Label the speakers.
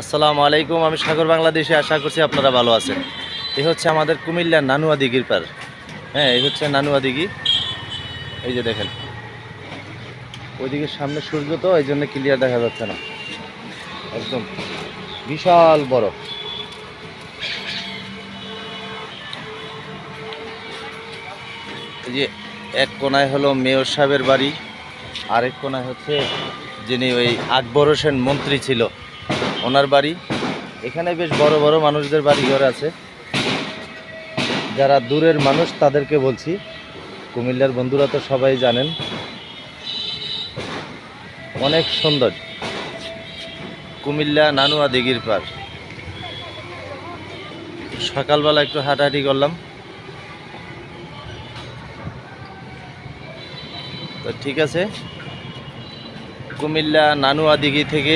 Speaker 1: আসসালামু আলাইকুম। আমি সাগর বাংলাদেশে, আশা করছি আপনারা ভালো আছেন। এই হচ্ছে আমাদের কুমিল্লার নানুয়া দিঘির পার। হ্যাঁ, এই হচ্ছে নানুয়া দিঘি। এই যে দেখেন, ওইদিকে সামনে সূর্য, তো এই জন্য ক্লিয়ার দেখা যাচ্ছে না। একদম বিশাল বড়। এই যে এক কোনায় হলো মেয়র সাহেবের বাড়ি, আরেক কোনায় হচ্ছে যিনি ওই আকবর হোসেন মন্ত্রী ছিল ওনার বাড়ি। এখানে বেশ বড় বড় মানুষদের বাড়ি ঘর আছে। যারা দূরের মানুষ তাদেরকে বলছি, কুমিল্লার বন্ধুরা তো সবাই জানেন, অনেক সুন্দর কুমিল্লা নানুয়া দিঘির পার। সকালবেলা একটু হাঁটাহাঁটি করলাম, তো ঠিক আছে। কুমিল্লা নানুয়া দিঘি থেকে